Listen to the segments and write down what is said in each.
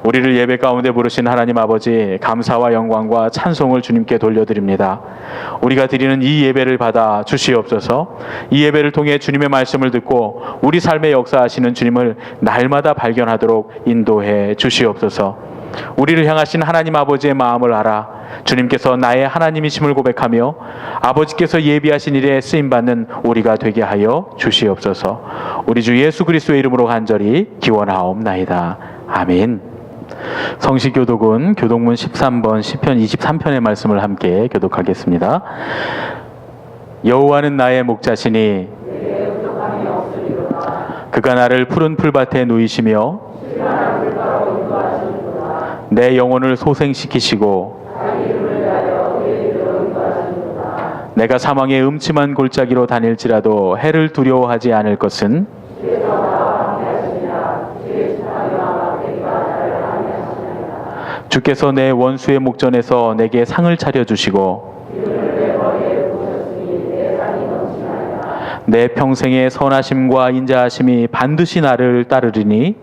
우리를 예배 가운데 부르신 하나님 아버지, 감사와 영광과 찬송을 주님께 돌려드립니다. 우리가 드리는 이 예배를 받아 주시옵소서. 이 예배를 통해 주님의 말씀을 듣고 우리 삶에 역사하시는 주님을 날마다 발견하도록 인도해 주시옵소서. 우리를 향하신 하나님 아버지의 마음을 알아 주님께서 나의 하나님이심을 고백하며 아버지께서 예비하신 일에 쓰임받는 우리가 되게 하여 주시옵소서. 우리 주 예수 그리스도의 이름으로 간절히 기원하옵나이다. 아멘. 성시교독은 교독문 13번 시편 23편의 말씀을 함께 교독하겠습니다. 여호와는 나의 목자시니 그가 나를 푸른 풀밭에 누이시며 내 영혼을 소생시키시고 내가 사망의 음침한 골짜기로 다닐지라도 해를 두려워하지 않을 것은 주께서 내 원수의 목전에서 내게 상을 차려주시고 내 평생의 선하심과 인자하심이 반드시 나를 따르리니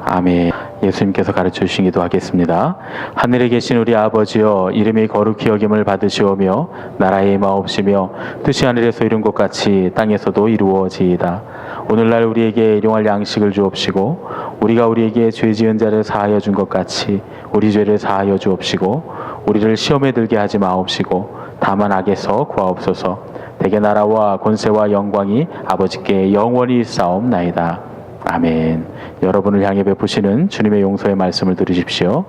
아멘. 예수님께서 가르쳐 주신 기도 하겠습니다. 하늘에 계신 우리 아버지여, 이름이 거룩히 여김을 받으시오며 나라의 임하옵시며 뜻이 하늘에서 이룬 것 같이 땅에서도 이루어지이다. 오늘날 우리에게 일용할 양식을 주옵시고 우리가 우리에게 죄 지은 자를 사하여 준 것 같이 우리 죄를 사하여 주옵시고 우리를 시험에 들게 하지 마옵시고 다만 악에서 구하옵소서. 대개 나라와 권세와 영광이 아버지께 영원히 있사옵나이다. 아멘. 여러분을 향해 베푸시는 주님의 용서의 말씀을 들으십시오.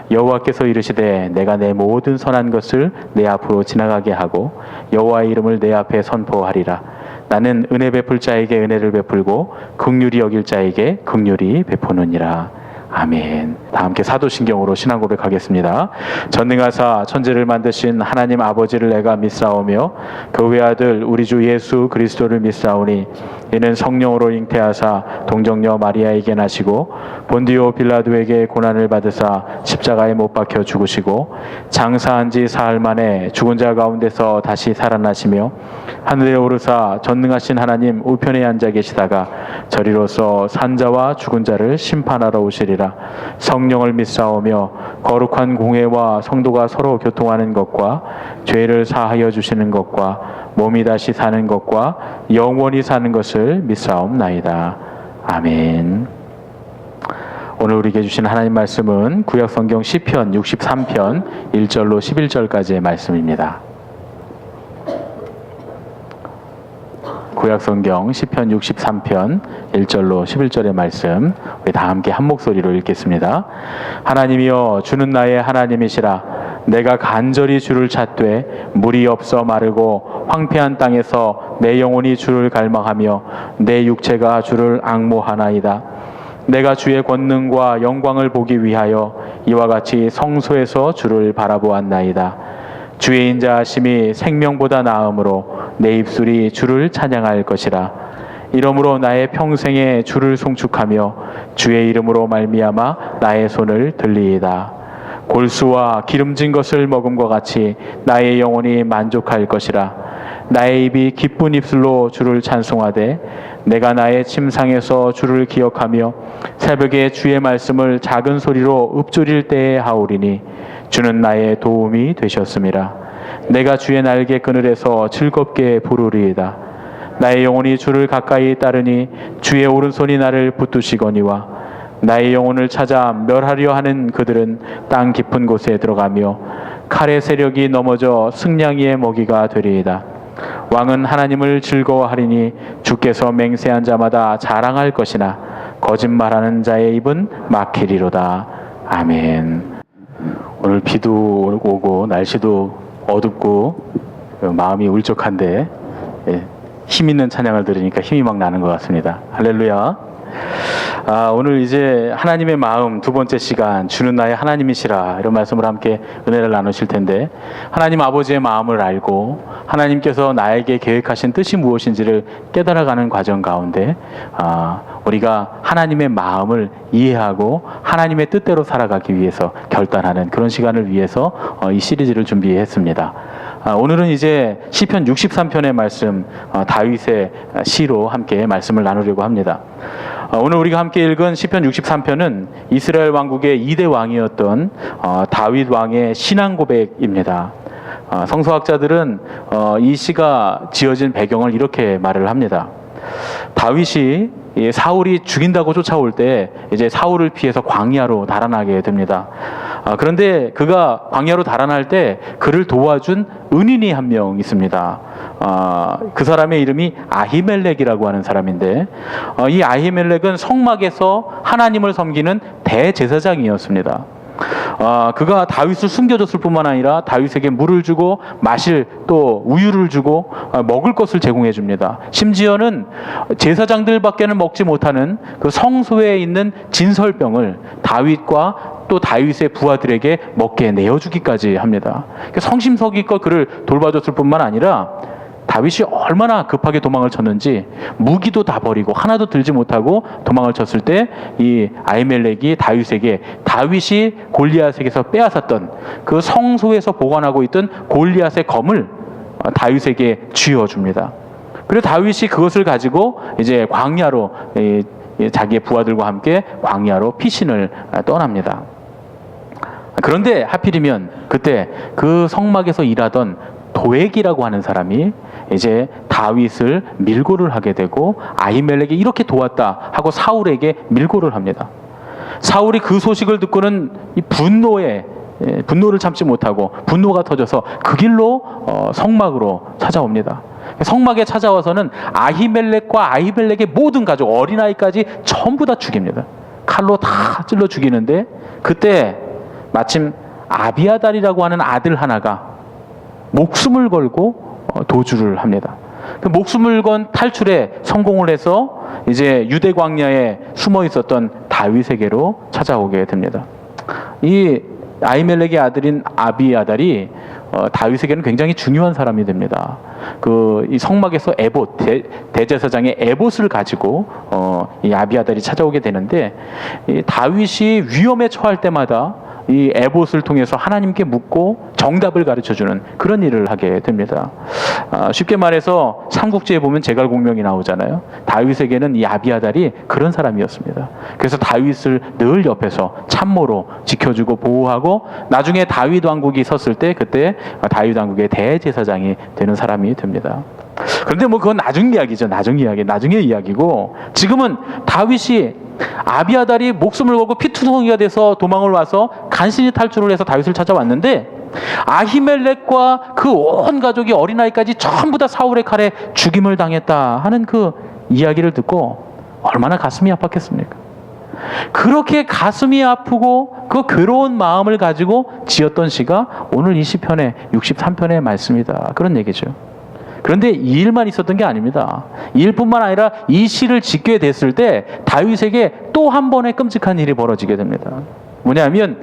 여호와께서 이르시되 내가 내 모든 선한 것을 내 앞으로 지나가게 하고 여호와의 이름을 내 앞에 선포하리라. 나는 은혜 베풀 자에게 은혜를 베풀고 긍휼히 여길 자에게 긍휼히 베푸느니라. 아멘. 다 함께 사도신경으로 신앙 고백하겠습니다. 전능하사 천지를 만드신 하나님 아버지를 내가 믿사오며 그 외아들 우리 주 예수 그리스도를 믿사오니 이는 성령으로 잉태하사 동정녀 마리아에게 나시고 본디오 빌라도에게 고난을 받으사 십자가에 못 박혀 죽으시고 장사한 지 사흘 만에 죽은 자 가운데서 다시 살아나시며 하늘에 오르사 전능하신 하나님 우편에 앉아 계시다가 저리로서 산자와 죽은 자를 심판하러 오시리라. 성령을 믿사오며 거룩한 공회와 성도가 서로 교통하는 것과 죄를 사하여 주시는 것과 몸이 다시 사는 것과 영원히 사는 것을 믿사옵나이다. 아멘. 오늘 우리에게 주신 하나님 말씀은 구약성경 시편 63편 1절로 11절까지의 말씀입니다. 구약성경 시편 63편 1절로 11절의 말씀 우리 다 함께 한 목소리로 읽겠습니다. 하나님이여 주는 나의 하나님이시라. 내가 간절히 주를 찾되 물이 없어 마르고 황폐한 땅에서 내 영혼이 주를 갈망하며 내 육체가 주를 앙모하나이다. 내가 주의 권능과 영광을 보기 위하여 이와 같이 성소에서 주를 바라보았나이다. 주의 인자하심이 생명보다 나음으로 내 입술이 주를 찬양할 것이라. 이러므로 나의 평생에 주를 송축하며 주의 이름으로 말미암아 나의 손을 들리이다. 골수와 기름진 것을 먹음과 같이 나의 영혼이 만족할 것이라. 나의 입이 기쁜 입술로 주를 찬송하되 내가 나의 침상에서 주를 기억하며 새벽에 주의 말씀을 작은 소리로 읊조릴 때에 하오리니 주는 나의 도움이 되셨음이라. 내가 주의 날개 그늘에서 즐겁게 부르리이다. 나의 영혼이 주를 가까이 따르니 주의 오른손이 나를 붙드시거니와 나의 영혼을 찾아 멸하려 하는 그들은 땅 깊은 곳에 들어가며 칼의 세력이 넘어져 승냥이의 먹이가 되리이다. 왕은 하나님을 즐거워하리니 주께서 맹세한 자마다 자랑할 것이나 거짓말하는 자의 입은 막히리로다. 아멘. 오늘 비도 오고 날씨도 어둡고 마음이 울적한데 힘 있는 찬양을 들으니까 힘이 막 나는 것 같습니다. 할렐루야. 오늘 이제 하나님의 마음 두 번째 시간, 주는 나의 하나님이시라, 이런 말씀을 함께 은혜를 나누실 텐데, 하나님 아버지의 마음을 알고 하나님께서 나에게 계획하신 뜻이 무엇인지를 깨달아가는 과정 가운데 우리가 하나님의 마음을 이해하고 하나님의 뜻대로 살아가기 위해서 결단하는 그런 시간을 위해서 이 시리즈를 준비했습니다. 오늘은 이제 시편 63편의 말씀, 다윗의 시로 함께 말씀을 나누려고 합니다. 오늘 우리가 함께 읽은 시편 63편은 이스라엘 왕국의 2대 왕이었던 다윗 왕의 신앙 고백입니다. 성서학자들은 이 시가 지어진 배경을 이렇게 말을 합니다. 다윗이 사울이 죽인다고 쫓아올 때 이제 사울을 피해서 광야로 달아나게 됩니다. 그런데 그가 광야로 달아날 때 그를 도와준 은인이 한 명 있습니다. 그 사람의 이름이 아히멜렉이라고 하는 사람인데, 이 아히멜렉은 성막에서 하나님을 섬기는 대제사장이었습니다. 그가 다윗을 숨겨줬을 뿐만 아니라 다윗에게 물을 주고 마실 또 우유를 주고 먹을 것을 제공해 줍니다. 심지어는 제사장들밖에는 먹지 못하는 그 성소에 있는 진설병을 다윗과 또 다윗의 부하들에게 먹게 내어주기까지 합니다. 성심성의껏 그를 돌봐줬을 뿐만 아니라 다윗이 얼마나 급하게 도망을 쳤는지 무기도 다 버리고 하나도 들지 못하고 도망을 쳤을 때 이 아히멜렉이 다윗에게 다윗이 골리앗에게서 빼앗았던 그 성소에서 보관하고 있던 골리앗의 검을 다윗에게 쥐어줍니다. 그리고 다윗이 그것을 가지고 이제 광야로 자기의 부하들과 함께 광야로 피신을 떠납니다. 그런데 하필이면 그때 그 성막에서 일하던 도액이라고 하는 사람이 이제 다윗을 밀고를 하게 되고 아히멜렉이 이렇게 도왔다 하고 사울에게 밀고를 합니다. 사울이 그 소식을 듣고는 이 분노를 참지 못하고 분노가 터져서 그 길로 성막으로 찾아옵니다. 성막에 찾아와서는 아히멜렉과 아히멜렉의 모든 가족 어린아이까지 전부 다 죽입니다. 칼로 다 찔러 죽이는데 그때 마침 아비아달이라고 하는 아들 하나가 목숨을 걸고 도주를 합니다. 그 목숨을 건 탈출에 성공을 해서 이제 유대 광야에 숨어 있었던 다윗에게로 찾아오게 됩니다. 이 아히멜렉의 아들인 아비아달이 다윗에게는 굉장히 중요한 사람이 됩니다. 이 성막에서 에봇 대제사장의 에봇을 가지고 이 아비아달이 찾아오게 되는데 이 다윗이 위험에 처할 때마다 이 에봇을 통해서 하나님께 묻고 정답을 가르쳐주는 그런 일을 하게 됩니다. 쉽게 말해서 삼국지에 보면 제갈공명이 나오잖아요. 다윗에게는 이 아비아달이 그런 사람이었습니다. 그래서 다윗을 늘 옆에서 참모로 지켜주고 보호하고 나중에 다윗 왕국이 섰을 때 그때 다윗 왕국의 대제사장이 되는 사람이 됩니다. 그런데 그건 나중 이야기죠. 나중의 이야기고 지금은 다윗이 아비아달이 목숨을 걸고 피투성이가 돼서 도망을 와서 간신히 탈출을 해서 다윗을 찾아왔는데 아히멜렉과 그 온 가족이 어린아이까지 전부 다 사울의 칼에 죽임을 당했다 하는 그 이야기를 듣고 얼마나 가슴이 아팠겠습니까? 그렇게 가슴이 아프고 그 괴로운 마음을 가지고 지었던 시가 오늘 이 시편의 63편의 말씀이다. 그런 얘기죠. 그런데 이 일만 있었던 게 아닙니다. 이 일뿐만 아니라 이 시를 짓게 됐을 때 다윗에게 또 한 번의 끔찍한 일이 벌어지게 됩니다. 뭐냐면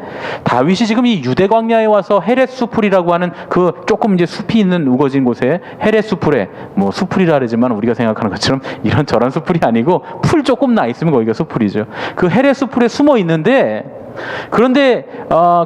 다윗이 지금 이 유대 광야에 와서 헤렛수풀이라고 하는 그 조금 이제 숲이 있는 우거진 곳에 헤렛수풀에 수풀이라 그러지만 우리가 생각하는 것처럼 이런저런 수풀이 아니고 풀 조금 나 있으면 거기가 수풀이죠. 그 헤렛수풀에 숨어 있는데 그런데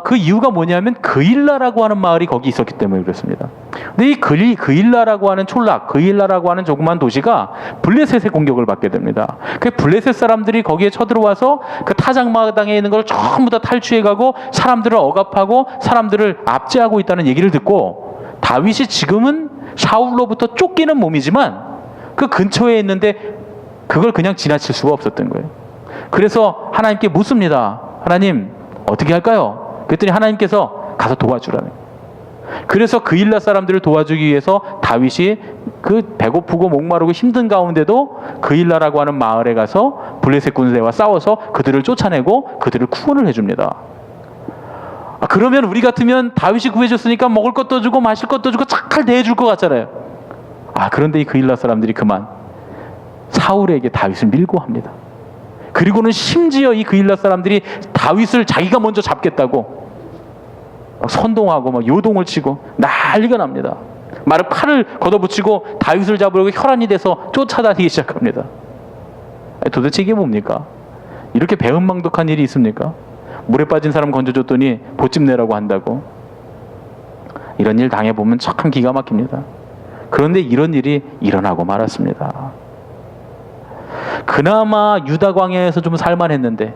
그 이유가 뭐냐면 그일라라고 하는 마을이 거기 있었기 때문에 그렇습니다. 근데 이 그일라라고 하는 촌락, 그일라라고 하는 조그만 도시가 블레셋의 공격을 받게 됩니다. 그 블레셋 사람들이 거기에 쳐들어와서 그 타작마당에 있는 걸 전부 다 탈취해가고 사람들을 억압하고 사람들을 압제하고 있다는 얘기를 듣고 다윗이 지금은 사울로부터 쫓기는 몸이지만 그 근처에 있는데 그걸 그냥 지나칠 수가 없었던 거예요. 그래서 하나님께 묻습니다. 하나님 어떻게 할까요? 그랬더니 하나님께서 가서 도와주라는 거예요. 그래서 그일라 사람들을 도와주기 위해서 다윗이 그 배고프고 목마르고 힘든 가운데도 그일라라고 하는 마을에 가서 블레셋 군대와 싸워서 그들을 쫓아내고 그들을 구원을 해줍니다. 그러면 우리 같으면 다윗이 구해줬으니까 먹을 것도 주고 마실 것도 주고 잘 대해줄 것 같잖아요. 그런데 이 그일라 사람들이 그만 사울에게 다윗을 밀고 합니다. 그리고는 심지어 이 그일라 사람들이 다윗을 자기가 먼저 잡겠다고 선동하고 요동을 치고 난리가 납니다. 말을 팔을 걷어붙이고 다윗을 잡으려고 혈안이 돼서 쫓아다니기 시작합니다. 도대체 이게 뭡니까? 이렇게 배은망덕한 일이 있습니까? 물에 빠진 사람 건져줬더니 보찜 내라고 한다고. 이런 일 당해보면 참 기가 막힙니다. 그런데 이런 일이 일어나고 말았습니다. 그나마 유다 광야에서 좀 살만했는데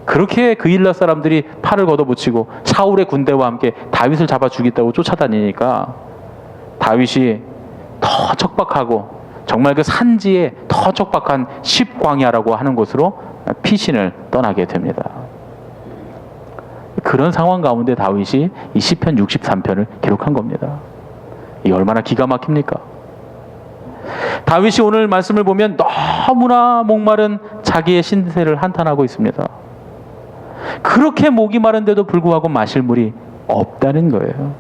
그렇게 그일라 사람들이 팔을 걷어붙이고 사울의 군대와 함께 다윗을 잡아 죽이겠다고 쫓아다니니까 다윗이 더 척박하고 정말 그 산지에 더 척박한 십광야라고 하는 곳으로 피신을 떠나게 됩니다. 그런 상황 가운데 다윗이 이 시편 63편을 기록한 겁니다. 이 얼마나 기가 막힙니까? 다윗이 오늘 말씀을 보면 너무나 목마른 자기의 신세를 한탄하고 있습니다. 그렇게 목이 마른데도 불구하고 마실 물이 없다는 거예요.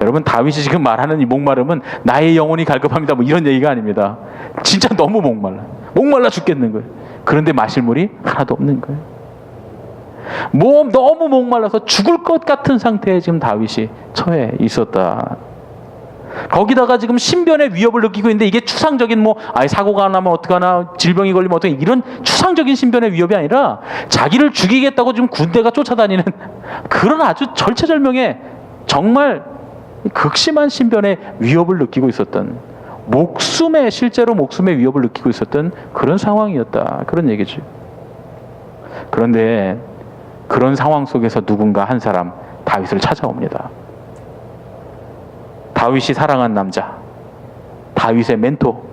여러분, 다윗이 지금 말하는 이 목마름은 나의 영혼이 갈급합니다 뭐 이런 얘기가 아닙니다. 진짜 너무 목말라 죽겠는 거예요. 그런데 마실 물이 하나도 없는 거예요. 너무 목말라서 죽을 것 같은 상태에 지금 다윗이 처해 있었다. 거기다가 지금 신변의 위협을 느끼고 있는데 이게 추상적인 사고가 나면 어떡하나, 질병이 걸리면 어떡하나, 이런 추상적인 신변의 위협이 아니라 자기를 죽이겠다고 지금 군대가 쫓아다니는 그런 아주 절체절명의 정말 극심한 신변의 위협을 느끼고 있었던, 실제로 목숨의 위협을 느끼고 있었던 그런 상황이었다, 그런 얘기죠. 그런데 그런 상황 속에서 누군가 한 사람 다윗을 찾아옵니다. 다윗이 사랑한 남자, 다윗의 멘토,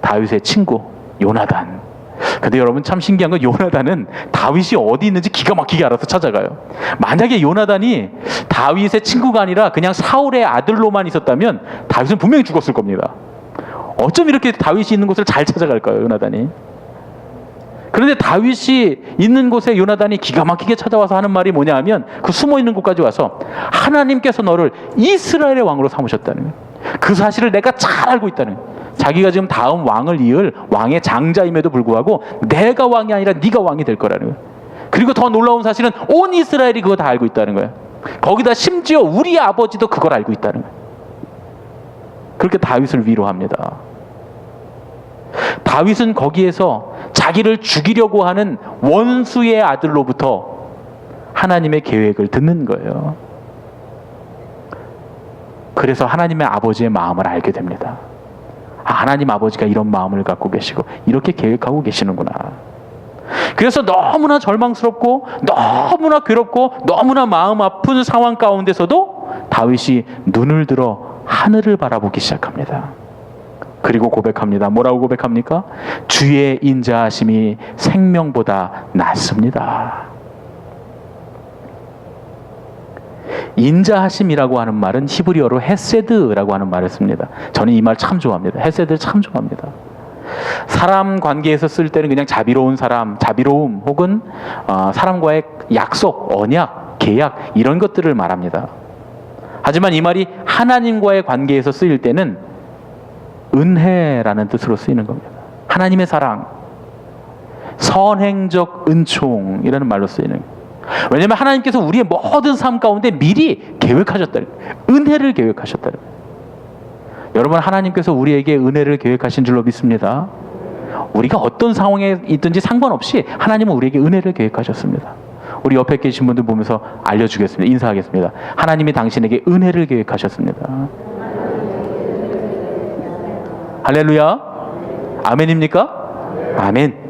다윗의 친구 요나단. 근데 여러분 참 신기한 건 요나단은 다윗이 어디 있는지 기가 막히게 알아서 찾아가요. 만약에 요나단이 다윗의 친구가 아니라 그냥 사울의 아들로만 있었다면 다윗은 분명히 죽었을 겁니다. 어쩜 이렇게 다윗이 있는 곳을 잘 찾아갈까요, 요나단이? 그런데 다윗이 있는 곳에 요나단이 기가 막히게 찾아와서 하는 말이 뭐냐 하면, 그 숨어있는 곳까지 와서 하나님께서 너를 이스라엘의 왕으로 삼으셨다는 거예요. 그 사실을 내가 잘 알고 있다는 거예요. 자기가 지금 다음 왕을 이을 왕의 장자임에도 불구하고 내가 왕이 아니라 네가 왕이 될 거라는 거예요. 그리고 더 놀라운 사실은 온 이스라엘이 그거 다 알고 있다는 거예요. 거기다 심지어 우리 아버지도 그걸 알고 있다는 거예요. 그렇게 다윗을 위로합니다. 다윗은 거기에서 자기를 죽이려고 하는 원수의 아들로부터 하나님의 계획을 듣는 거예요. 그래서 하나님의 아버지의 마음을 알게 됩니다. 하나님 아버지가 이런 마음을 갖고 계시고 이렇게 계획하고 계시는구나. 그래서 너무나 절망스럽고 너무나 괴롭고 너무나 마음 아픈 상황 가운데서도 다윗이 눈을 들어 하늘을 바라보기 시작합니다. 그리고 고백합니다. 뭐라고 고백합니까? 주의 인자하심이 생명보다 낫습니다. 인자하심이라고 하는 말은 히브리어로 헤세드라고 하는 말을 씁니다. 저는 이 말 참 좋아합니다. 헤세드 참 좋아합니다. 사람 관계에서 쓸 때는 그냥 자비로운 사람, 자비로움 혹은 사람과의 약속, 언약, 계약 이런 것들을 말합니다. 하지만 이 말이 하나님과의 관계에서 쓰일 때는 은혜라는 뜻으로 쓰이는 겁니다. 하나님의 사랑, 선행적 은총이라는 말로 쓰이는 거예요. 왜냐하면 하나님께서 우리의 모든 삶 가운데 미리 계획하셨다. 은혜를 계획하셨다. 여러분, 하나님께서 우리에게 은혜를 계획하신 줄로 믿습니다. 우리가 어떤 상황에 있든지 상관없이 하나님은 우리에게 은혜를 계획하셨습니다. 우리 옆에 계신 분들 보면서 알려주겠습니다. 인사하겠습니다. 하나님이 당신에게 은혜를 계획하셨습니다. 할렐루야. 아멘입니까? 아멘.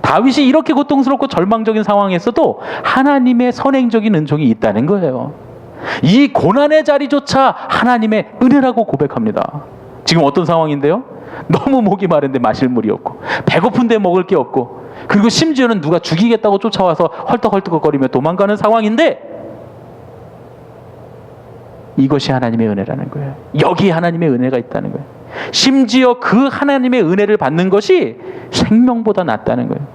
다윗이 이렇게 고통스럽고 절망적인 상황에서도 하나님의 선행적인 은총이 있다는 거예요. 이 고난의 자리조차 하나님의 은혜라고 고백합니다. 지금 어떤 상황인데요? 너무 목이 마른데 마실 물이 없고, 배고픈데 먹을 게 없고, 그리고 심지어는 누가 죽이겠다고 쫓아와서 헐떡헐떡거리며 도망가는 상황인데, 이것이 하나님의 은혜라는 거예요. 여기에 하나님의 은혜가 있다는 거예요. 심지어 그 하나님의 은혜를 받는 것이 생명보다 낫다는 거예요.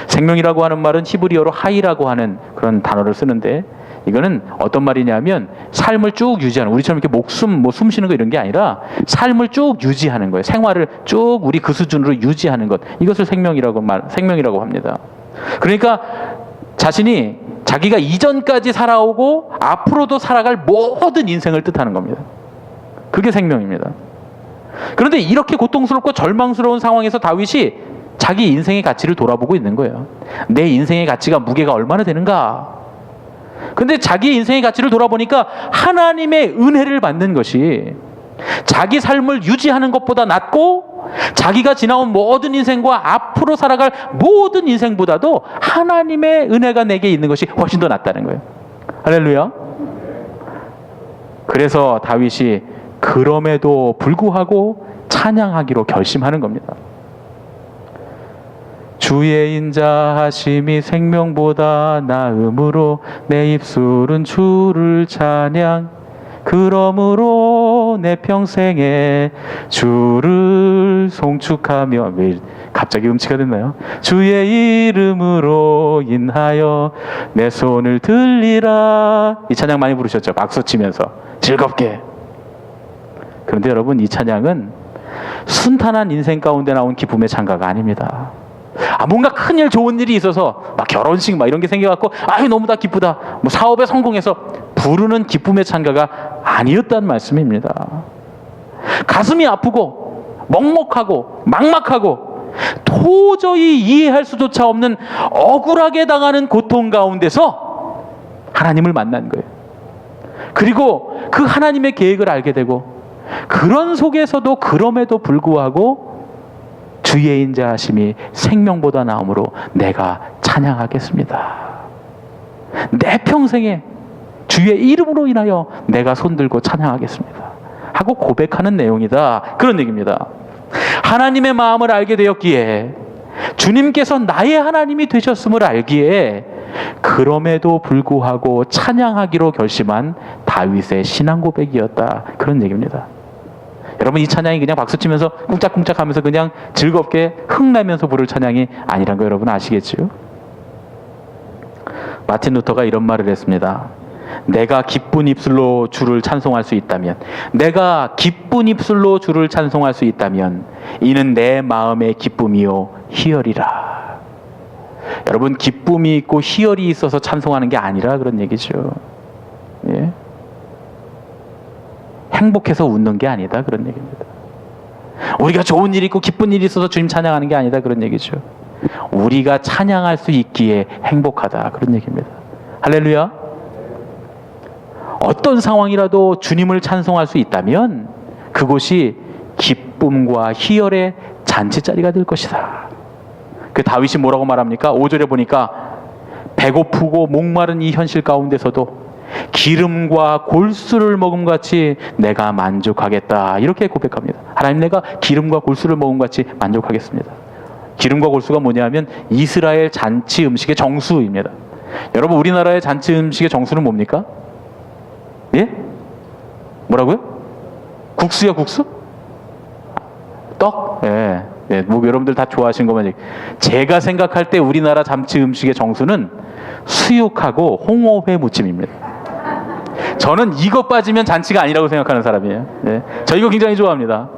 생명이라고 하는 말은 히브리어로 하이라고 하는 그런 단어를 쓰는데, 이거는 어떤 말이냐면 삶을 쭉 유지하는, 우리처럼 이렇게 목숨 숨 쉬는 거 이런 게 아니라 삶을 쭉 유지하는 거예요. 생활을 쭉 우리 그 수준으로 유지하는 것, 이것을 생명이라고 합니다. 그러니까 자기가 이전까지 살아오고 앞으로도 살아갈 모든 인생을 뜻하는 겁니다. 그게 생명입니다. 그런데 이렇게 고통스럽고 절망스러운 상황에서 다윗이 자기 인생의 가치를 돌아보고 있는 거예요. 내 인생의 가치가 무게가 얼마나 되는가? 근데 자기 인생의 가치를 돌아보니까 하나님의 은혜를 받는 것이 자기 삶을 유지하는 것보다 낫고, 자기가 지나온 모든 인생과 앞으로 살아갈 모든 인생보다도 하나님의 은혜가 내게 있는 것이 훨씬 더 낫다는 거예요. 할렐루야. 그래서 다윗이 그럼에도 불구하고 찬양하기로 결심하는 겁니다. 주의 인자하심이 생명보다 나음으로 내 입술은 주를 찬양. 그러므로 내 평생에 주를 송축하며. 왜 갑자기 음치가 됐나요? 주의 이름으로 인하여 내 손을 들리라. 이 찬양 많이 부르셨죠? 박수 치면서 즐겁게. 그런데 여러분, 이 찬양은 순탄한 인생 가운데 나온 기쁨의 찬가가 아닙니다. 뭔가 큰일, 좋은 일이 있어서 막 결혼식 막 이런 게 생겨갖고 너무 다 기쁘다, 뭐 사업에 성공해서 부르는 기쁨의 찬가가 아니었다는 말씀입니다. 가슴이 아프고 먹먹하고 막막하고 도저히 이해할 수조차 없는 억울하게 당하는 고통 가운데서 하나님을 만난 거예요. 그리고 그 하나님의 계획을 알게 되고, 그런 속에서도 그럼에도 불구하고 주의 인자하심이 생명보다 나음으로 내가 찬양하겠습니다. 내 평생에 주의 이름으로 인하여 내가 손들고 찬양하겠습니다 하고 고백하는 내용이다, 그런 얘기입니다. 하나님의 마음을 알게 되었기에, 주님께서 나의 하나님이 되셨음을 알기에 그럼에도 불구하고 찬양하기로 결심한 다윗의 신앙 고백이었다, 그런 얘기입니다. 여러분, 이 찬양이 그냥 박수치면서 쿵짝쿵짝 하면서 그냥 즐겁게 흥내면서 부를 찬양이 아니란 거 여러분 아시겠죠? 마틴 루터가 이런 말을 했습니다. 내가 기쁜 입술로 주를 찬송할 수 있다면, 내가 기쁜 입술로 주를 찬송할 수 있다면 이는 내 마음의 기쁨이요 희열이라. 여러분, 기쁨이 있고 희열이 있어서 찬송하는 게 아니라 그런 얘기죠. 예? 행복해서 웃는 게 아니다, 그런 얘기입니다. 우리가 좋은 일이 있고 기쁜 일이 있어서 주님 찬양하는 게 아니다, 그런 얘기죠. 우리가 찬양할 수 있기에 행복하다, 그런 얘기입니다. 할렐루야. 어떤 상황이라도 주님을 찬송할 수 있다면 그곳이 기쁨과 희열의 잔치자리가 될 것이다. 그 다윗이 뭐라고 말합니까? 5절에 보니까 배고프고 목마른 이 현실 가운데서도 기름과 골수를 먹음같이 내가 만족하겠다, 이렇게 고백합니다. 하나님, 내가 기름과 골수를 먹음같이 만족하겠습니다. 기름과 골수가 뭐냐면 이스라엘 잔치 음식의 정수입니다. 여러분, 우리나라의 잔치 음식의 정수는 뭡니까? 예? 뭐라고요? 국수요, 국수? 떡? 예. 예, 뭐 여러분들 다 좋아하시는 것만. 제가 생각할 때 우리나라 잔치 음식의 정수는 수육하고 홍어회 무침입니다. 저는 이거 빠지면 잔치가 아니라고 생각하는 사람이에요. 네. 저 이거 굉장히 좋아합니다.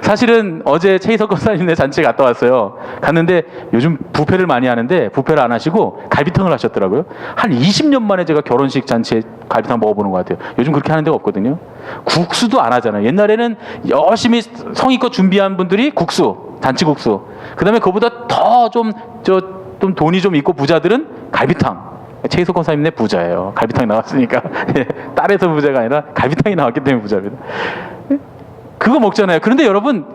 사실은 어제 최희석 권사님네 잔치에 갔다 왔어요. 갔는데 요즘 뷔페를 많이 하는데 뷔페를 안 하시고 갈비탕을 하셨더라고요. 한 20년 만에 제가 결혼식 잔치에 갈비탕 먹어보는 것 같아요. 요즘 그렇게 하는 데가 없거든요. 국수도 안 하잖아요. 옛날에는 열심히 성의껏 준비한 분들이 국수, 잔치국수. 그 다음에 그보다 더 좀 돈이 좀 있고 부자들은 갈비탕. 최희석 권사님네 부자예요. 갈비탕이 나왔으니까. 딸에서 부자가 아니라 갈비탕이 나왔기 때문에 부자입니다. 그거 먹잖아요. 그런데 여러분,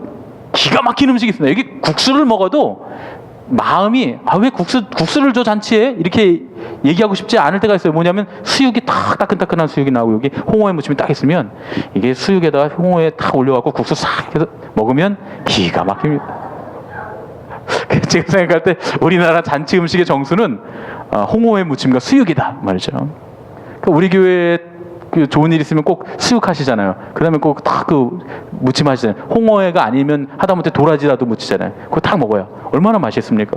기가 막힌 음식이 있습니다. 여기 국수를 먹어도 마음이 왜 국수를 줘 잔치에, 이렇게 얘기하고 싶지 않을 때가 있어요. 뭐냐면 수육이 딱 따끈따끈한 수육이 나오고 여기 홍어에 무침이 딱 있으면 이게 수육에다가 홍어에 딱 올려갖고 국수 싹 해서 먹으면 기가 막힙니다. 제가 생각할 때 우리나라 잔치 음식의 정수는 홍어회 무침과 수육이다 말이죠. 그러니까 우리 교회에 그 좋은 일 있으면 꼭 수육 하시잖아요. 그 다음에 꼭 딱 그 무침 하시잖아요. 홍어회가 아니면 하다못해 도라지라도 무치잖아요. 그거 딱 먹어요. 얼마나 맛있습니까?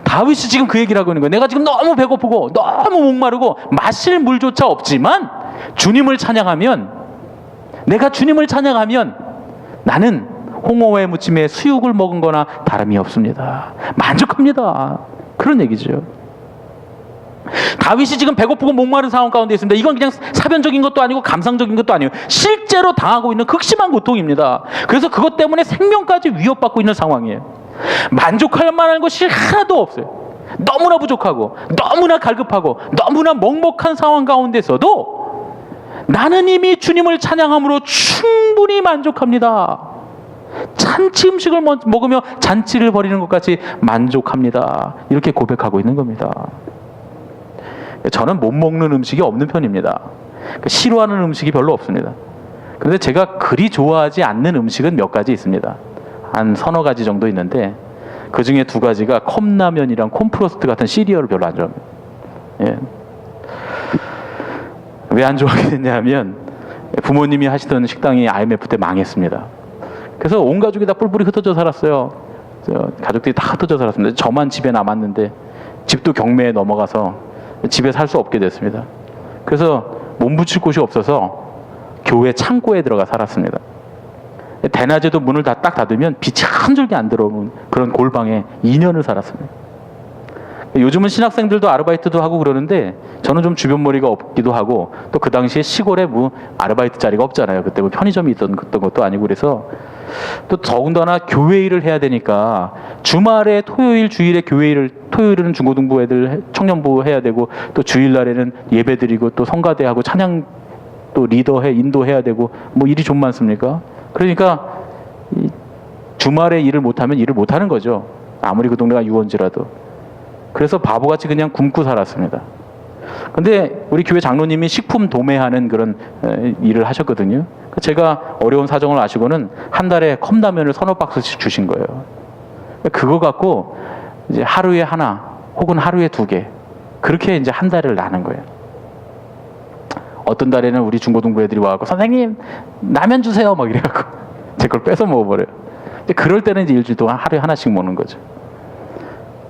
다윗이 지금 그 얘기를 하고 있는 거예요. 내가 지금 너무 배고프고 너무 목마르고 마실 물조차 없지만 주님을 찬양하면, 내가 주님을 찬양하면 나는 홍어회 무침에 수육을 먹은 거나 다름이 없습니다. 만족합니다. 그런 얘기죠. 다윗이 지금 배고프고 목마른 상황 가운데 있습니다. 이건 그냥 사변적인 것도 아니고 감상적인 것도 아니에요. 실제로 당하고 있는 극심한 고통입니다. 그래서 그것 때문에 생명까지 위협받고 있는 상황이에요. 만족할 만한 것이 하나도 없어요. 너무나 부족하고 너무나 갈급하고 너무나 먹먹한 상황 가운데서도 나는 이미 주님을 찬양함으로 충분히 만족합니다. 잔치 음식을 먹으며 잔치를 벌이는 것까지 만족합니다. 이렇게 고백하고 있는 겁니다. 저는 못 먹는 음식이 없는 편입니다. 싫어하는 음식이 별로 없습니다. 그런데 제가 그리 좋아하지 않는 음식은 몇 가지 있습니다. 한 서너 가지 정도 있는데 그 중에 두 가지가 컵라면이랑 콤프로스트 같은 시리얼을 별로 안 좋아합니다. 예. 왜 안 좋아하게 됐냐면 부모님이 하시던 식당이 IMF 때 망했습니다. 그래서 온 가족이 다 뿔뿔이 흩어져 살았어요. 가족들이 다 흩어져 살았습니다. 저만 집에 남았는데 집도 경매에 넘어가서 집에 살 수 없게 됐습니다. 그래서 몸붙일 곳이 없어서 교회 창고에 들어가 살았습니다. 대낮에도 문을 다 딱 닫으면 빛이 한 줄기 안 들어오는 그런 골방에 2년을 살았습니다. 요즘은 신학생들도 아르바이트도 하고 그러는데 저는 좀 주변머리가 없기도 하고 또 그 당시에 시골에 뭐 아르바이트 자리가 없잖아요. 그때 뭐 편의점이 있던 것도 아니고 그래서 또 더군다나 교회 일을 해야 되니까 주말에 주일에 교회 일을 토요일은 중고등부 애들 청년부 해야 되고 또 주일날에는 예배 드리고 또 성가대하고 찬양 또 인도해야 되고 뭐 일이 좀 많습니까? 그러니까 주말에 일을 못하면 일을 못하는 거죠. 아무리 그 동네가 유원지라도. 그래서 바보같이 그냥 굶고 살았습니다. 근데 우리 교회 장로님이 식품 도매하는 그런 일을 하셨거든요. 제가 어려운 사정을 아시고는 한 달에 컵라면을 서너 박스씩 주신 거예요. 그거 갖고 이제 하루에 하나 혹은 하루에 2개 그렇게 이제 한 달을 나는 거예요. 어떤 달에는 우리 중고등부 애들이 와갖고 선생님 라면 주세요 막 이래갖고 제 걸 뺏어 먹어버려요. 근데 그럴 때는 이제 일주일 동안 하루에 하나씩 먹는 거죠.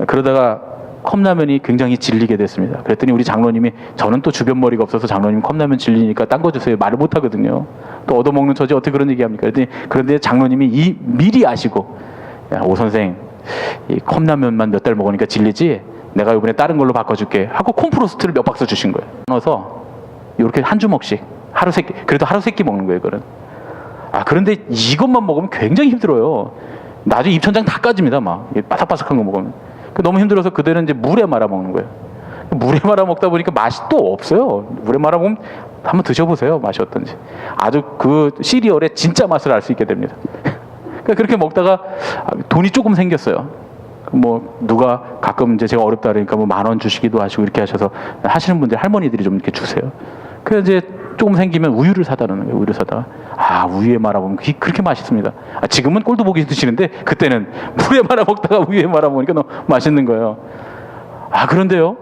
그러다가 컵라면이 굉장히 질리게 됐습니다. 그랬더니 우리 장로님이 저는 또 주변 머리가 없어서 장로님 컵라면 질리니까 딴 거 주세요. 말을 못 하거든요. 또 얻어먹는 처지 어떻게 그런 얘기합니까? 그런데 장로님이 미리 아시고 야, 오 선생 이 컵라면만 몇 달 먹으니까 질리지? 내가 이번에 다른 걸로 바꿔줄게 하고 콤프로스트를 몇 박스 주신 거예요. 넣어서 이렇게 한 주먹씩 그래도 하루 3끼 먹는 거예요. 그런. 그런데 이것만 먹으면 굉장히 힘들어요. 나중에 입천장 다 까집니다. 막 바삭바삭한 거 먹으면. 너무 힘들어서 그대는 이제 물에 말아 먹는 거예요. 물에 말아 먹다 보니까 맛이 또 없어요. 물에 말아 먹으면 한번 드셔보세요. 맛이 어떤지. 아주 그 시리얼의 진짜 맛을 알 수 있게 됩니다. 그러니까 그렇게 먹다가 돈이 조금 생겼어요. 뭐 누가 가끔 이제 제가 어렵다 그러니까 뭐 10,000원 주시기도 하시고 이렇게 하셔서 하시는 분들 할머니들이 좀 이렇게 주세요. 그래서 이제 조금 생기면 우유를 사다는 거예요. 우유를 사다가 우유에 말아 먹으면 그렇게 맛있습니다. 지금은 꼴도 보기 드시는데 그때는 물에 말아 먹다가 우유에 말아 먹으니까 너무 맛있는 거예요. 그런데요.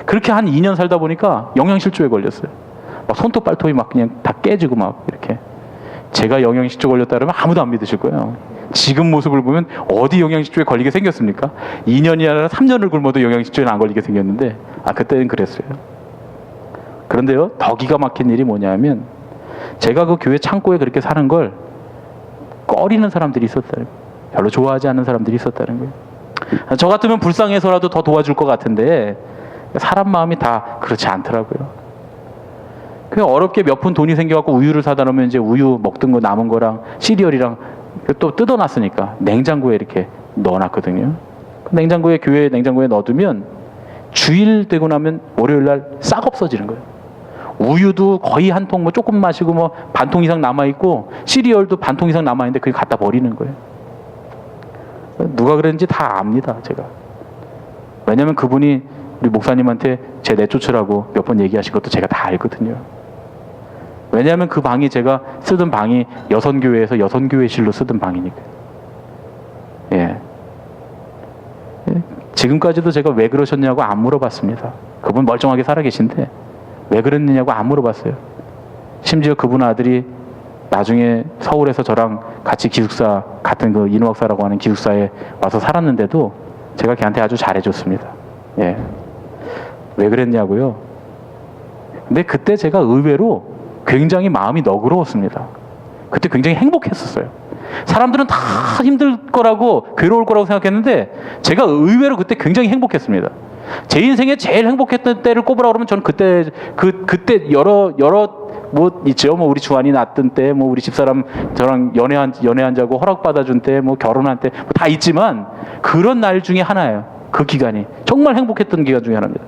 그렇게 한 2년 살다 보니까 영양실조에 걸렸어요. 막 손톱 발톱이 막 그냥 다 깨지고 막 이렇게. 제가 영양실조 걸렸다 그러면 아무도 안 믿으실 거예요. 지금 모습을 보면 어디 영양실조에 걸리게 생겼습니까? 2년이 아니라 3년을 굶어도 영양실조에는 안 걸리게 생겼는데 그때는 그랬어요. 그런데요, 더 기가 막힌 일이 뭐냐면 제가 그 교회 창고에 그렇게 사는 걸 꺼리는 사람들이 있었다는 거예요. 별로 좋아하지 않는 사람들이 있었다는 거예요. 저 같으면 불쌍해서라도 더 도와줄 것 같은데 사람 마음이 다 그렇지 않더라고요. 그냥 어렵게 몇 푼 돈이 생겨갖고 우유를 사다 놓으면 이제 우유 먹던 거 남은 거랑 시리얼이랑 또 뜯어놨으니까 냉장고에 이렇게 넣어놨거든요. 냉장고에 교회 냉장고에 넣어두면 주일 되고 나면 월요일 날 싹 없어지는 거예요. 우유도 거의 한 통 뭐 조금 마시고 뭐 반 통 이상 남아 있고 시리얼도 반 통 이상 남아 있는데 그걸 갖다 버리는 거예요. 누가 그랬는지 다 압니다, 제가. 왜냐면 그분이 우리 목사님한테 제 내쫓으라고 몇 번 얘기하신 것도 제가 다 알거든요. 왜냐하면 그 방이 제가 쓰던 방이 여선교회에서 여선교회실로 쓰던 방이니까. 예. 지금까지도 제가 왜 그러셨냐고 안 물어봤습니다. 그분 멀쩡하게 살아계신데 왜 그랬느냐고 안 물어봤어요. 심지어 그분 아들이 나중에 서울에서 저랑 같이 기숙사 같은 그 인후학사라고 하는 기숙사에 와서 살았는데도 제가 걔한테 아주 잘해줬습니다. 예. 왜 그랬냐고요? 근데 그때 제가 의외로 굉장히 마음이 너그러웠습니다. 그때 굉장히 행복했었어요. 사람들은 다 힘들 거라고 괴로울 거라고 생각했는데 제가 의외로 그때 굉장히 행복했습니다. 제 인생에 제일 행복했던 때를 꼽으라 그러면 저는 그때 여러 뭐 있죠. 뭐 우리 주한이 낳던 때, 뭐 우리 집사람 저랑 연애한자고 허락받아준 때, 뭐 결혼한 때, 뭐 다 있지만 그런 날 중에 하나예요. 그 기간이 정말 행복했던 기간 중에 하나입니다.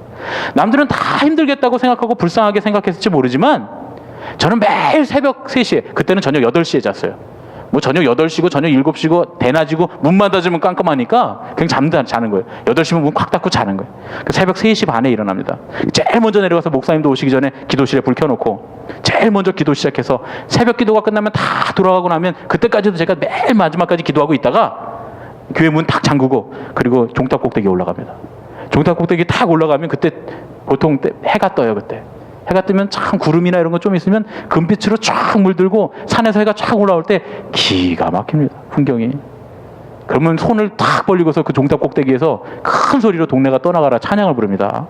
남들은 다 힘들겠다고 생각하고 불쌍하게 생각했을지 모르지만 저는 매일 새벽 3시에, 그때는 저녁 8시에 잤어요. 뭐 저녁 8시고 저녁 7시고 대낮이고 문만 닫으면 깜깜하니까 그냥 자는 거예요. 8시면 문 콱 닫고 자는 거예요. 새벽 3시 반에 일어납니다. 제일 먼저 내려가서 목사님도 오시기 전에 기도실에 불 켜놓고 제일 먼저 기도 시작해서 새벽 기도가 끝나면 다 돌아가고 나면 그때까지도 제가 매일 마지막까지 기도하고 있다가 교회 문 탁 잠그고 그리고 종탑 꼭대기에 올라갑니다. 종탑 꼭대기 탁 올라가면 그때 보통 해가 떠요. 그때 해가 뜨면 참 구름이나 이런 거 좀 있으면 금빛으로 쫙 물들고 산에서 해가 쫙 올라올 때 기가 막힙니다. 풍경이. 그러면 손을 탁 벌리고서 그 종탑 꼭대기에서 큰 소리로 동네가 떠나가라 찬양을 부릅니다.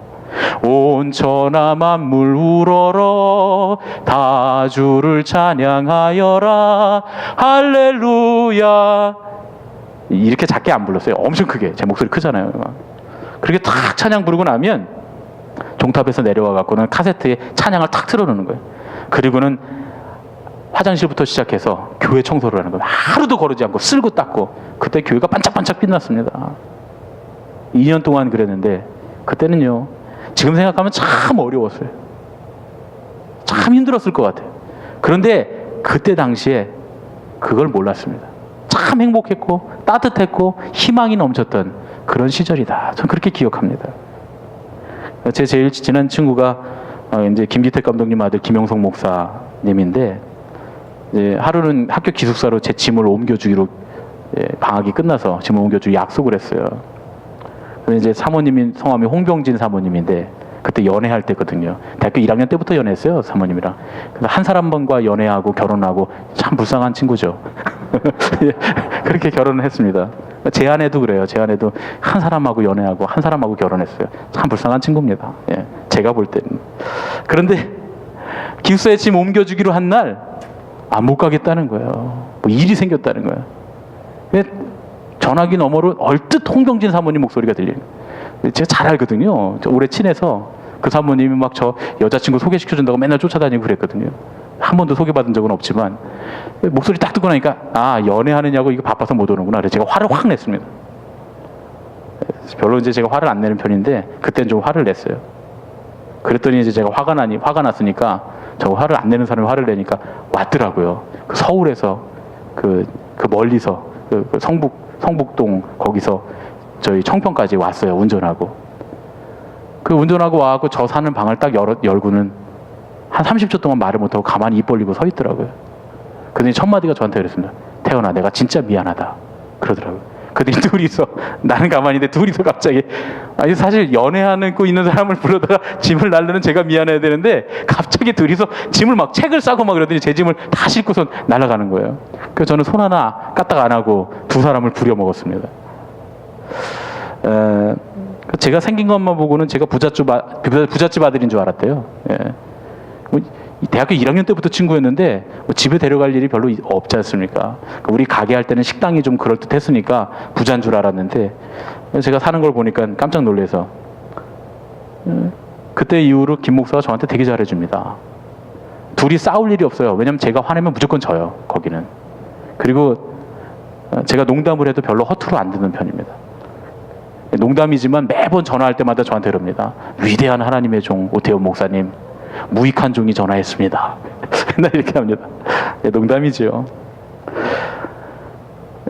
온 천하 만물 우러러 다 주를 찬양하여라 할렐루야. 이렇게 작게 안 불렀어요. 엄청 크게. 제 목소리 크잖아요. 그렇게 탁 찬양 부르고 나면 종탑에서 내려와 갖고는 카세트에 찬양을 탁 틀어놓는 거예요. 그리고는 화장실부터 시작해서 교회 청소를 하는 거예요. 하루도 거르지 않고 쓸고 닦고. 그때 교회가 반짝반짝 빛났습니다. 2년 동안 그랬는데 그때는요, 지금 생각하면 참 어려웠어요. 참 힘들었을 것 같아요. 그런데 그때 당시에 그걸 몰랐습니다. 참 행복했고 따뜻했고 희망이 넘쳤던 그런 시절이다. 전 그렇게 기억합니다. 제 제일 친한 친구가 이제 김기택 감독님 아들 김영석 목사님인데, 이제 하루는 학교 기숙사로 제 짐을 옮겨주기로, 방학이 끝나서 짐을 옮겨주기 약속을 했어요. 근데 이제 사모님인 성함이 홍병진 사모님인데 그때 연애할 때거든요. 대학교 1학년 때부터 연애했어요, 사모님이랑. 그래서 한 사람과 연애하고 결혼하고 참 불쌍한 친구죠. 그렇게 결혼을 했습니다. 제 아내도 그래요. 제 아내도 한 사람하고 연애하고 한 사람하고 결혼했어요. 참 불쌍한 친구입니다. 예, 제가 볼 때는. 그런데 기숙사에 짐 옮겨주기로 한 날 못 가겠다는 거예요. 뭐 일이 생겼다는 거예요. 전화기 너머로 얼뜻 홍병진 사모님 목소리가 들려요. 제가 잘 알거든요. 오래 친해서 그 사모님이 막 저 여자친구 소개시켜준다고 맨날 쫓아다니고 그랬거든요. 한 번도 소개받은 적은 없지만 목소리 딱 듣고 나니까 연애하느냐고 이거 바빠서 못 오는구나. 그래서 제가 화를 확 냈습니다. 별로 이제 제가 화를 안 내는 편인데 그때는 좀 화를 냈어요. 그랬더니 이제 제가 화가 났으니까 저 화를 안 내는 사람이 화를 내니까 왔더라고요. 그 서울에서 그 멀리서 그 성북동 거기서 저희 청평까지 왔어요. 운전하고. 그 운전하고 와갖고 저 사는 방을 딱 열고는 한 30초 동안 말을 못하고 가만히 입 벌리고 서 있더라고요. 그러더니 첫 마디가 저한테 그랬습니다. 태연아, 내가 진짜 미안하다. 그러더라고요. 그러더니 둘이서, 나는 가만히 있는데 둘이서 갑자기, 아니 사실 연애하고 있는 사람을 불러다가 짐을 날르는 제가 미안해야 되는데 갑자기 둘이서 짐을 막 책을 싸고 막 그러더니 제 짐을 다 싣고서 날아가는 거예요. 그래서 저는 손 하나 까딱 안 하고 두 사람을 부려먹었습니다. 제가 생긴 것만 보고는 제가 부잣집 아들인 줄 알았대요. 예. 대학교 1학년 때부터 친구였는데 집에 데려갈 일이 별로 없지 않습니까? 우리 가게 할 때는 식당이 좀 그럴듯했으니까 부자인 줄 알았는데 제가 사는 걸 보니까 깜짝 놀라서 그때 이후로 김 목사가 저한테 되게 잘해줍니다. 둘이 싸울 일이 없어요. 왜냐면 제가 화내면 무조건 져요, 거기는. 그리고 제가 농담을 해도 별로 허투루 안 듣는 편입니다. 농담이지만 매번 전화할 때마다 저한테 그럽니다. 위대한 하나님의 종 오태훈 목사님, 무익한 종이 전화했습니다. 맨날 이렇게 합니다. 농담이지요.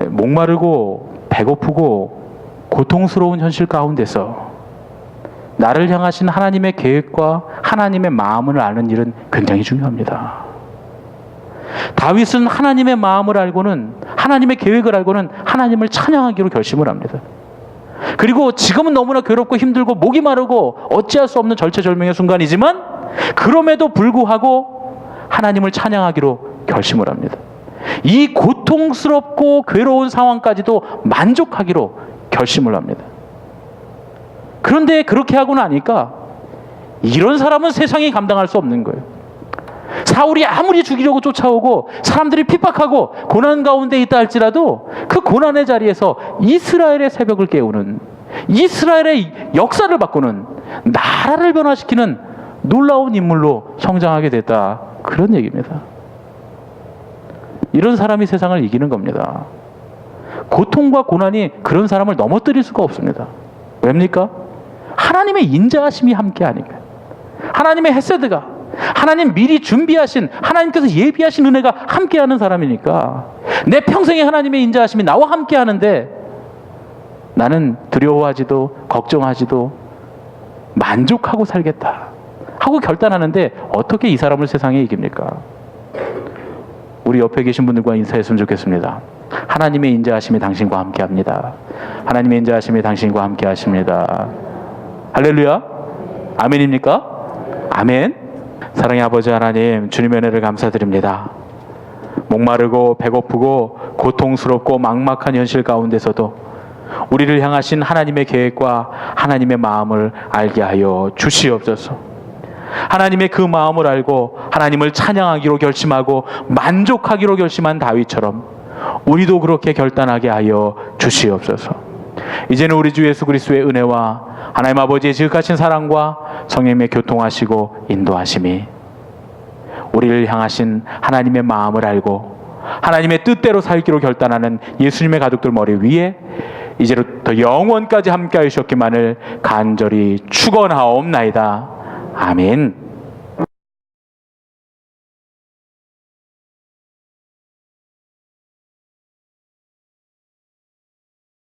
목마르고 배고프고 고통스러운 현실 가운데서 나를 향하신 하나님의 계획과 하나님의 마음을 아는 일은 굉장히 중요합니다. 다윗은 하나님의 마음을 알고는, 하나님의 계획을 알고는 하나님을 찬양하기로 결심을 합니다. 그리고 지금은 너무나 괴롭고 힘들고 목이 마르고 어찌할 수 없는 절체절명의 순간이지만 그럼에도 불구하고 하나님을 찬양하기로 결심을 합니다. 이 고통스럽고 괴로운 상황까지도 만족하기로 결심을 합니다. 그런데 그렇게 하고 나니까 이런 사람은 세상이 감당할 수 없는 거예요. 사울이 아무리 죽이려고 쫓아오고 사람들이 핍박하고 고난 가운데 있다 할지라도 그 고난의 자리에서 이스라엘의 새벽을 깨우는, 이스라엘의 역사를 바꾸는, 나라를 변화시키는 놀라운 인물로 성장하게 됐다. 그런 얘기입니다. 이런 사람이 세상을 이기는 겁니다. 고통과 고난이 그런 사람을 넘어뜨릴 수가 없습니다. 왜입니까? 하나님의 인자하심이 함께하니까. 하나님의 헤세드가, 하나님 미리 준비하신, 하나님께서 예비하신 은혜가 함께하는 사람이니까 내 평생에 하나님의 인자하심이 나와 함께 하는데 나는 두려워하지도 걱정하지도 만족하고 살겠다 하고 결단하는데 어떻게 이 사람을 세상에 이깁니까? 우리 옆에 계신 분들과 인사했으면 좋겠습니다. 하나님의 인자하심이 당신과 함께 합니다. 하나님의 인자하심이 당신과 함께 하십니다. 할렐루야? 아멘입니까? 아멘. 사랑의 아버지 하나님, 주님의 은혜를 감사드립니다. 목마르고 배고프고 고통스럽고 막막한 현실 가운데서도 우리를 향하신 하나님의 계획과 하나님의 마음을 알게 하여 주시옵소서. 하나님의 그 마음을 알고 하나님을 찬양하기로 결심하고 만족하기로 결심한 다윗처럼 우리도 그렇게 결단하게 하여 주시옵소서. 이제는 우리 주 예수 그리스도의 은혜와 하나님 아버지의 지극하신 사랑과 성령님의 교통하시고 인도하심이 우리를 향하신 하나님의 마음을 알고 하나님의 뜻대로 살기로 결단하는 예수님의 가족들 머리 위에 이제부터 영원까지 함께 하셨기만을 간절히 축원하옵나이다. 아멘.